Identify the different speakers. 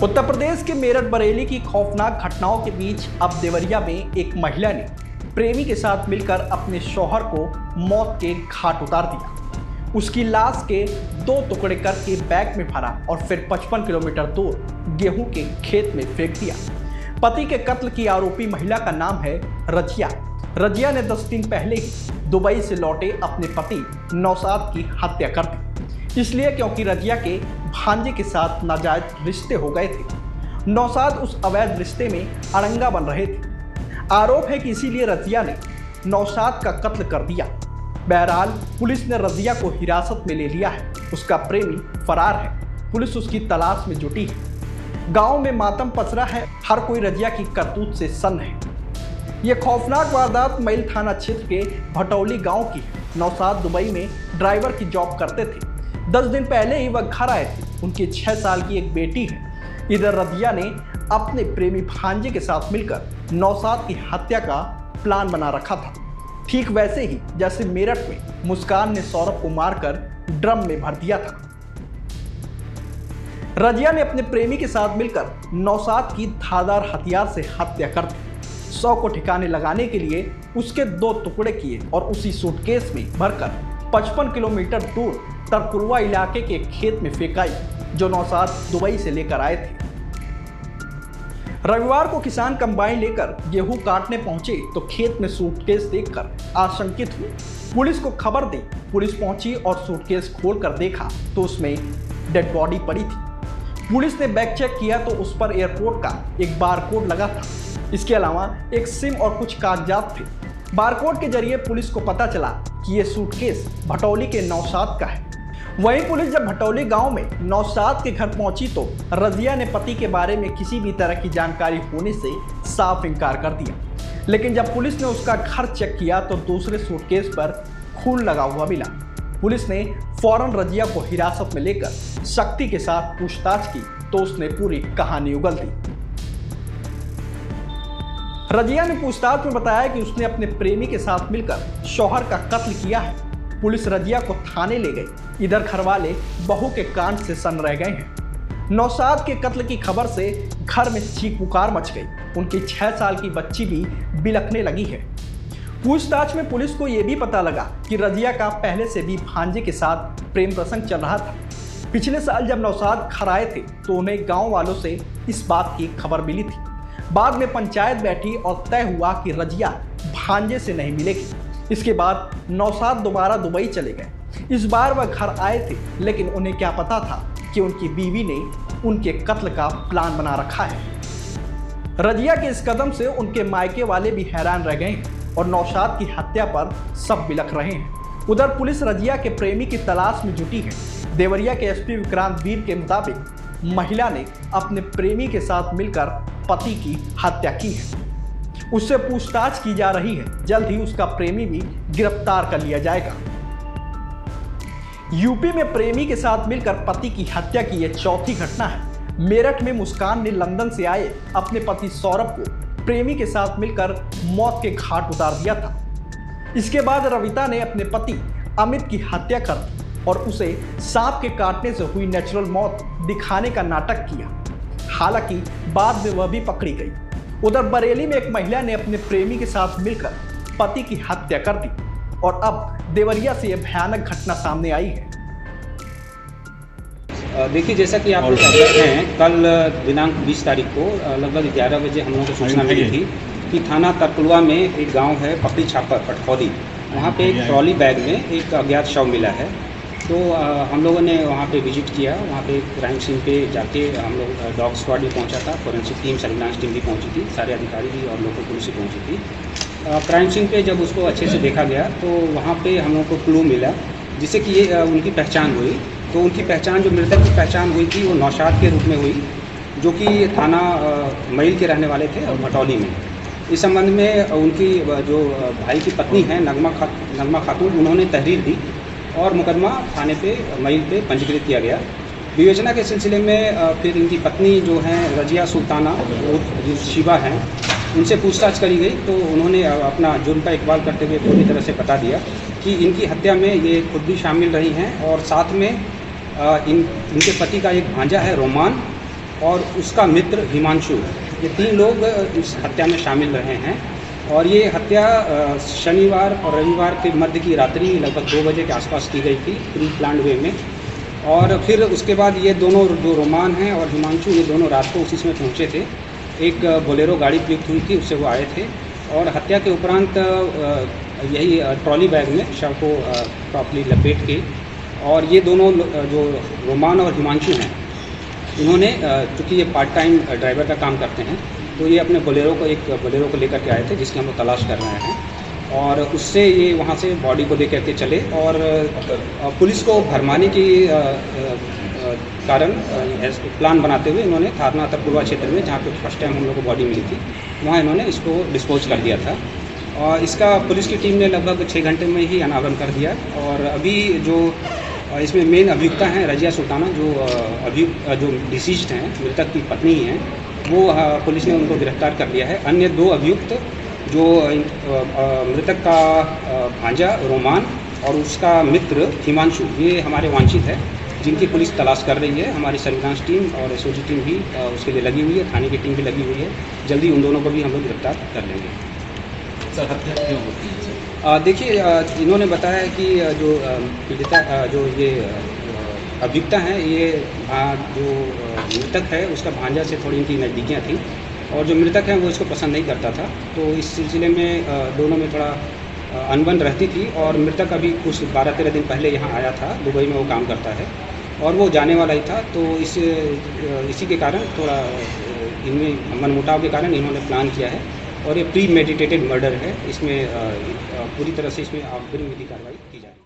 Speaker 1: उत्तर प्रदेश के मेरठ बरेली की खौफनाक घटनाओं के बीच अब देवरिया में एक महिला ने प्रेमी के साथ मिलकर अपने शौहर को मौत के घाट उतार दिया। उसकी लाश के 2 टुकड़े करके बैग में भरा और फिर 55 किलोमीटर दूर गेहूं के खेत में फेंक दिया। पति के कत्ल की आरोपी महिला का नाम है रजिया। रजिया ने 10 दिन पहले ही दुबई से लौटे अपने पति नौशाद की हत्या कर दी, इसलिए क्योंकि रजिया के भांजे के साथ नाजायज रिश्ते हो गए थे। नौशाद उस अवैध रिश्ते में अड़ंगा बन रहे थे। आरोप है कि इसीलिए रजिया ने नौशाद का कत्ल कर दिया। बहरहाल पुलिस ने रजिया को हिरासत में ले लिया है। उसका प्रेमी फरार है। पुलिस उसकी तलाश में जुटी है। गांव में मातम पसरा है। हर कोई रजिया की करतूत से सन्न है। यह खौफनाक वारदात मैल थाना क्षेत्र के भटौली गांव की है। नौशाद दुबई में ड्राइवर की जॉब करते थे। 10 दिन पहले ही वह घर आए थे। उनकी 6 साल की एक बेटी है। इधर रजिया ने अपने प्रेमी भांजे के साथ मिलकर नौशाद की हत्या का प्लान बना रखा था, ठीक वैसे ही जैसे मेरठ में मुस्कान ने सौरभ को मारकर ड्रम में भर दिया था। रजिया ने अपने प्रेमी के साथ मिलकर नौशाद की धारदार हथियार से हत्या कर दी। 100 को ठिकाने लगाने के लिए उसके 2 टुकड़े किए और उसी सूटकेस में भरकर 55 किलोमीटर दूर तरकुलवा इलाके के खेत में फेंकाई, जो नौशाद दुबई से लेकर आए थे। रविवार को किसान कंबाइन लेकर गेहूं काटने पहुंचे तो खेत में सूटकेस देखकर आशंकित हुए। पुलिस को खबर दी। पुलिस पहुंची और सूटकेस खोलकर देखा तो उसमें डेड बॉडी पड़ी थी। पुलिस ने बैग चेक किया तो उस पर एयरपोर्ट का एक बारकोड लगा था। इसके अलावा एक सिम और कुछ कागजात थे। बारकोड के जरिए पुलिस को पता चला कि यह सूटकेस भटौली के नौशाद का है। वहीं पुलिस जब भटौली गांव में नौशाद के घर पहुंची तो रजिया ने पति के बारे में किसी भी तरह की जानकारी होने से साफ इनकार कर दिया। लेकिन जब पुलिस ने उसका घर चेक किया तो दूसरे सूटकेस पर खून लगा हुआ मिला। पुलिस ने फौरन रजिया को हिरासत में लेकर सख्ती के साथ पूछताछ की तो उसने पूरी कहानी उगल दी। रजिया ने पूछताछ में बताया कि उसने अपने प्रेमी के साथ मिलकर शौहर का कत्ल किया है। पुलिस रजिया को थाने ले गई। इधर घरवाले बहू के कांड से सन्न रह गए हैं। नौशाद के कत्ल की खबर से घर में चीख पुकार मच गई। उनकी 6 साल की बच्ची भी बिलखने लगी है। पूछताछ में पुलिस को यह भी पता लगा कि रजिया का पहले से भी भांजे के साथ प्रेम प्रसंग चल रहा था। पिछले साल जब नौशाद घर आए थे तो उन्हें गाँव वालों से इस बात की खबर मिली थी। बाद में पंचायत बैठी और तय हुआ कि रजिया भांजे से नहीं मिलेगी। इसके बाद नौशाद दोबारा दुबई चले गए। इस बार वह घर आए थे, लेकिन उन्हें क्या पता था कि उनकी बीवी ने उनके कत्ल का प्लान बना रखा है। रजिया के इस कदम से उनके मायके वाले भी हैरान रह गए हैं और नौशाद की हत्या पर सब बिलख रहे हैं। उधर पुलिस रजिया के प्रेमी की तलाश में जुटी है। देवरिया के एसपी विक्रांत वीर के मुताबिक महिला ने अपने प्रेमी के साथ मिलकर पति की हत्या की है। उससे पूछताछ की जा रही है। जल्द ही उसका प्रेमी भी गिरफ्तार कर लिया जाएगा। यूपी में प्रेमी के साथ मिलकर पति की हत्या की यह चौथी घटना है। मेरठ में मुस्कान ने लंदन से आए अपने पति सौरभ को प्रेमी के साथ मिलकर मौत के घाट उतार दिया था। इसके बाद रविता ने अपने पति अमित की हत्या कर दी और उसे सांप के काटने से हुई नेचुरल मौत दिखाने का नाटक किया। हालांकि बाद में वह भी पकड़ी गई। उधर बरेली में एक महिला ने अपने प्रेमी के साथ मिलकर पति की हत्या कर दी और अब देवरिया से यह भयानक घटना सामने आई है।
Speaker 2: देखिए, जैसा कि आप लोग अवगत हैं, कल दिनांक 20 तारीख को लगभग 11 बजे हम लोगों को सूचना मिली थी कि थाना तरकुलवा में एक गांव है पकड़ी छापर पटखौदी, वहां पे एक ट्रॉली बैग में एक अज्ञात शव मिला है। तो हम लोगों ने वहाँ पे विजिट किया। वहाँ पे क्राइम सीन पे जाके हम लोग डॉग स्क्वाड भी पहुँचा था, फोरेंसिक टीम, सर्विलांस टीम भी पहुँची थी, सारे अधिकारी भी और लोकल पुलिस भी पहुँची थी। क्राइम सीन पे जब उसको अच्छे से देखा गया तो वहाँ पे हम लोग को क्लू मिला जिससे कि ये उनकी पहचान हुई। तो उनकी पहचान, जो मृतक की पहचान हुई थी, वो नौशाद के रूप में हुई, जो कि थाना मैल के रहने वाले थे और भटौली में। इस संबंध में उनकी जो भाई की पत्नी है नगमा खातून, उन्होंने तहरीर दी और मुकदमा थाने पे मैल पे पंजीकृत किया गया। विवेचना के सिलसिले में फिर इनकी पत्नी जो हैं रजिया सुल्ताना जो शिवा हैं, उनसे पूछताछ करी गई तो उन्होंने अपना जुर्म का इकबाल करते हुए पूरी तरह से बता दिया कि इनकी हत्या में ये खुद भी शामिल रही हैं और साथ में इनके पति का एक भांजा है रोमान, और उसका मित्र हिमांशु, ये 3 लोग इस हत्या में शामिल रहे हैं। और ये हत्या शनिवार और रविवार के मध्य की रात्रि लगभग 2 बजे के आसपास की गई थी, प्री प्लान्ड वे में। और फिर उसके बाद ये दोनों जो रोमान हैं और हिमांशु, ये दोनों रात को उसी में पहुँचे थे। एक बोलेरो गाड़ी प्रयुक्त हुई थी, उससे वो आए थे और हत्या के उपरांत यही ट्रॉली बैग में शव को प्रॉपर्ली लपेट के, और ये दोनों जो रोमान और हिमांशु हैं, इन्होंने चूँकि ये पार्ट टाइम ड्राइवर का काम करते हैं, तो ये अपने बोलेरो को लेकर के आए थे, जिसकी हम लोग तलाश कर रहे हैं। और उससे ये वहाँ से बॉडी को लेकर के चले और पुलिस को भरमाने की कारण प्लान बनाते हुए इन्होंने थाना तरकुलवा क्षेत्र में, जहाँ पे फर्स्ट टाइम हम लोग को बॉडी मिली थी, वहाँ इन्होंने इसको डिस्पोज कर दिया था। और इसका पुलिस की टीम ने लगभग 6 घंटे में ही अनावरण कर दिया। और अभी जो इसमें मेन अभियुक्ता हैं रजिया सुल्ताना, जो डिसीज्ड हैं, मृतक की पत्नी हैं, वो पुलिस ने उनको गिरफ्तार कर लिया है। अन्य 2 अभियुक्त जो मृतक का भांजा रोमान और उसका मित्र हिमांशु, ये हमारे वांछित है, जिनकी पुलिस तलाश कर रही है। हमारी सर्विलांस टीम और एसओजी टीम भी उसके लिए लगी हुई है, थाने की टीम भी लगी हुई है। जल्दी उन दोनों को भी हम लोग गिरफ्तार कर लेंगे।
Speaker 3: सर, हत्या क्यों होती है?
Speaker 2: देखिए, इन्होंने बताया कि जो पीड़िता जो ये अभियुक्ता हैं, ये जो मृतक है उसका भांजा से थोड़ी इनकी नज़दीकियाँ थी, और जो मृतक है वो इसको पसंद नहीं करता था। तो इस सिलसिले में दोनों में थोड़ा अनबन रहती थी। और मृतक अभी कुछ 12-13 दिन पहले यहाँ आया था, दुबई में वो काम करता है और वो जाने वाला ही था। तो इसी के कारण थोड़ा इनमें मनमुटाव के कारण इन्होंने प्लान किया है, और ये प्री मेडिटेटेड मर्डर है। इसमें पूरी तरह से इसमें अग्रिम विधि कार्रवाई की जाएगी।